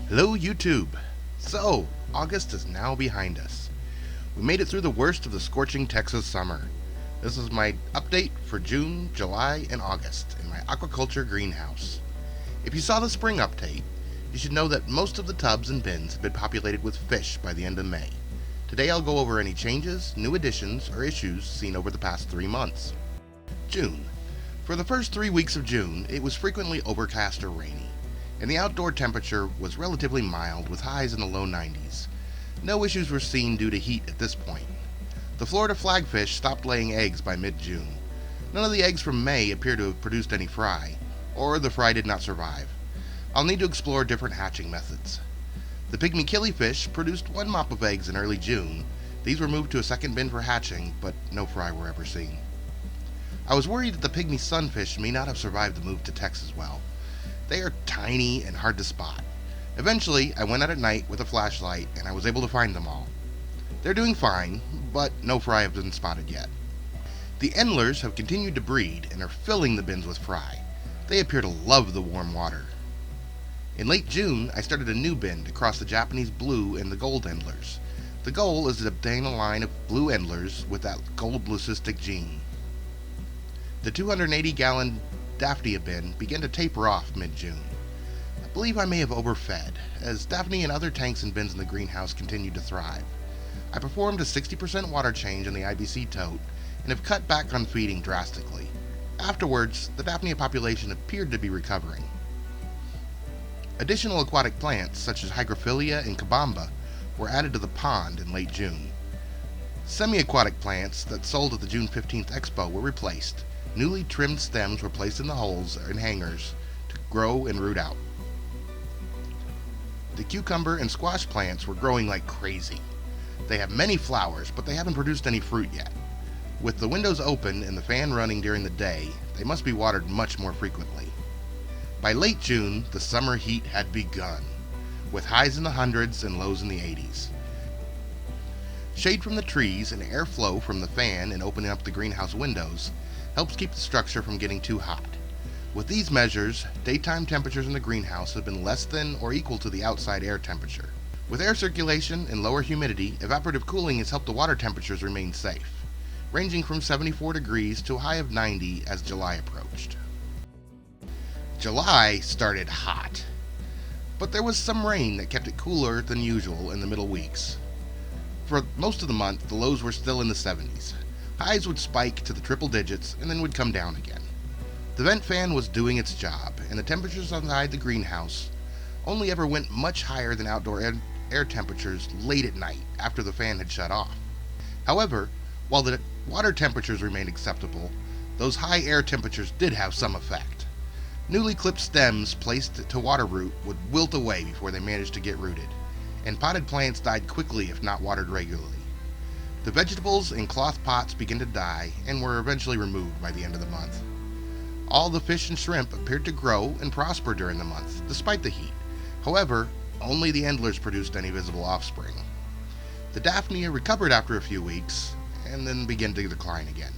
Hello YouTube! So, August is now behind us. We made it through the worst of the scorching Texas summer. This is my update for June, July, and August in my aquaculture greenhouse. If you saw the spring update, you should know that most of the tubs and bins have been populated with fish by the end of May. Today I'll go over any changes, new additions, or issues seen over the past 3 months. June. For the first 3 weeks of June, it was frequently overcast or rainy, and the outdoor temperature was relatively mild with highs in the low 90s. No issues were seen due to heat at this point. The Florida flagfish stopped laying eggs by mid-June. None of the eggs from May appear to have produced any fry, or the fry did not survive. I'll need to explore different hatching methods. The pygmy killifish produced 1 mop of eggs in early June. These were moved to a second bin for hatching, but no fry were ever seen. I was worried that the pygmy sunfish may not have survived the move to Texas well. They are tiny and hard to spot. Eventually, I went out at night with a flashlight and I was able to find them all. They're doing fine, but no fry have been spotted yet. The endlers have continued to breed and are filling the bins with fry. They appear to love the warm water. In late June, I started a new bin to cross the Japanese blue and the gold endlers. The goal is to obtain a line of blue endlers with that gold leucistic gene. The 280-gallon Daphnia bin began to taper off mid-June. I believe I may have overfed, as Daphne and other tanks and bins in the greenhouse continued to thrive. I performed a 60% water change in the IBC tote and have cut back on feeding drastically. Afterwards, the Daphnia population appeared to be recovering. Additional aquatic plants, such as Hygrophila and Kabamba, were added to the pond in late June. Semi-aquatic plants that sold at the June 15th Expo were replaced. Newly trimmed stems were placed in the holes and hangers to grow and root out. The cucumber and squash plants were growing like crazy. They have many flowers, but they haven't produced any fruit yet. With the windows open and the fan running during the day, they must be watered much more frequently. By late June, the summer heat had begun, with highs in the hundreds and lows in the 80s. Shade from the trees and airflow from the fan and opening up the greenhouse windows helps keep the structure from getting too hot. With these measures, daytime temperatures in the greenhouse have been less than or equal to the outside air temperature. With air circulation and lower humidity, evaporative cooling has helped the water temperatures remain safe, ranging from 74 degrees to a high of 90 as July approached. July started hot, but there was some rain that kept it cooler than usual in the middle weeks. For most of the month, the lows were still in the 70s. Highs would spike to the triple digits and then would come down again. The vent fan was doing its job, and the temperatures inside the greenhouse only ever went much higher than outdoor air temperatures late at night after the fan had shut off. However, while the water temperatures remained acceptable, those high air temperatures did have some effect. Newly clipped stems placed to water root would wilt away before they managed to get rooted, and potted plants died quickly if not watered regularly. The vegetables in cloth pots began to die and were eventually removed by the end of the month. All the fish and shrimp appeared to grow and prosper during the month, despite the heat. However, only the endlers produced any visible offspring. The Daphnia recovered after a few weeks, and then began to decline again.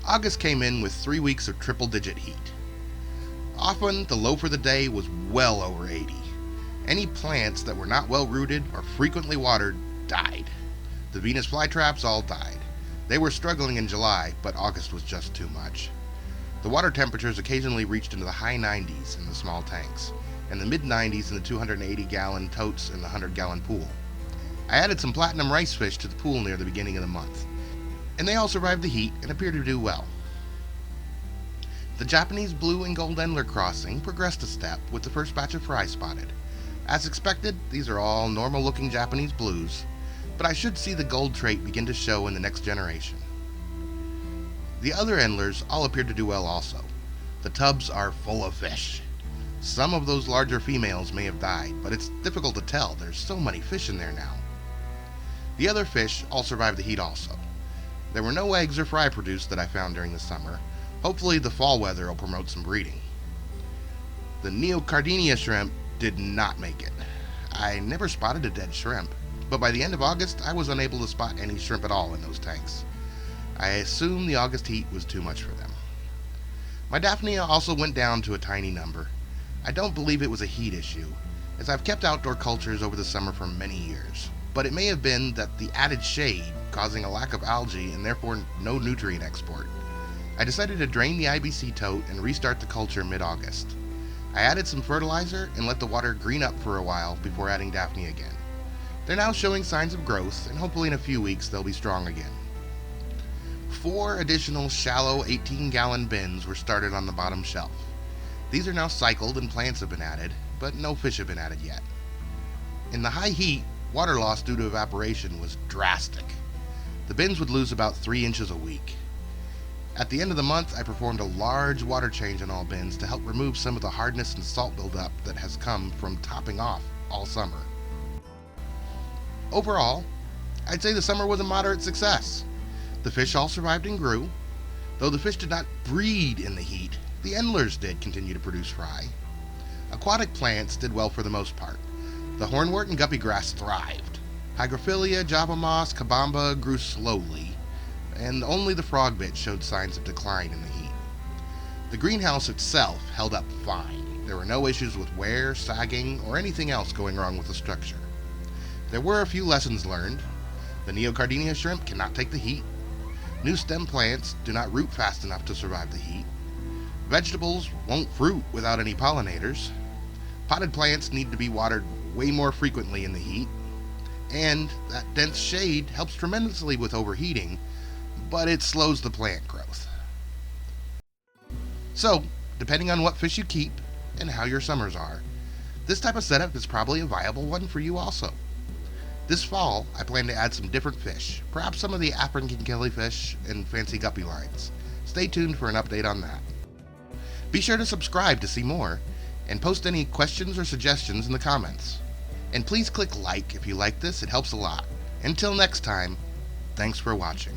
August came in with 3 weeks of triple-digit heat. Often, the low for the day was well over 80. Any plants that were not well rooted or frequently watered died. The Venus flytraps all died. They were struggling in July, but August was just too much. The water temperatures occasionally reached into the high 90s in the small tanks, and the mid-90s in the 280-gallon totes and the 100-gallon pool. I added some platinum rice fish to the pool near the beginning of the month, and they all survived the heat and appear to do well. The Japanese blue and gold endler crossing progressed a step with the first batch of fry spotted. As expected, these are all normal-looking Japanese blues, but I should see the gold trait begin to show in the next generation. The other endlers all appear to do well also. The tubs are full of fish. Some of those larger females may have died, but it's difficult to tell. There's so many fish in there now. The other fish all survived the heat also. There were no eggs or fry produced that I found during the summer. Hopefully the fall weather will promote some breeding. The Neocardinia shrimp did not make it. I never spotted a dead shrimp, but by the end of August, I was unable to spot any shrimp at all in those tanks. I assume the August heat was too much for them. My Daphnia also went down to a tiny number. I don't believe it was a heat issue, as I've kept outdoor cultures over the summer for many years, but it may have been that the added shade causing a lack of algae and therefore no nutrient export. I decided to drain the IBC tote and restart the culture mid-August. I added some fertilizer and let the water green up for a while before adding Daphne again. They're now showing signs of growth, and hopefully in a few weeks they'll be strong again. 4 additional shallow 18-gallon bins were started on the bottom shelf. These are now cycled and plants have been added, but no fish have been added yet. In the high heat, water loss due to evaporation was drastic. The bins would lose about 3 inches a week. At the end of the month, I performed a large water change on all bins to help remove some of the hardness and salt buildup that has come from topping off all summer. Overall, I'd say the summer was a moderate success. The fish all survived and grew. Though the fish did not breed in the heat, the endlers did continue to produce fry. Aquatic plants did well for the most part. The hornwort and guppy grass thrived. Hygrophila, java moss, kabamba grew slowly, and only the frog bit showed signs of decline in the heat. The greenhouse itself held up fine. There were no issues with wear, sagging, or anything else going wrong with the structure. There were a few lessons learned. The Neocardinia shrimp cannot take the heat. New stem plants do not root fast enough to survive the heat. Vegetables won't fruit without any pollinators. Potted plants need to be watered way more frequently in the heat. And that dense shade helps tremendously with overheating, but it slows the plant growth. So, depending on what fish you keep and how your summers are, this type of setup is probably a viable one for you also. This fall, I plan to add some different fish, perhaps some of the African killifish and fancy guppy lines. Stay tuned for an update on that. Be sure to subscribe to see more, and post any questions or suggestions in the comments. And please click like if you like this, it helps a lot. Until next time, thanks for watching.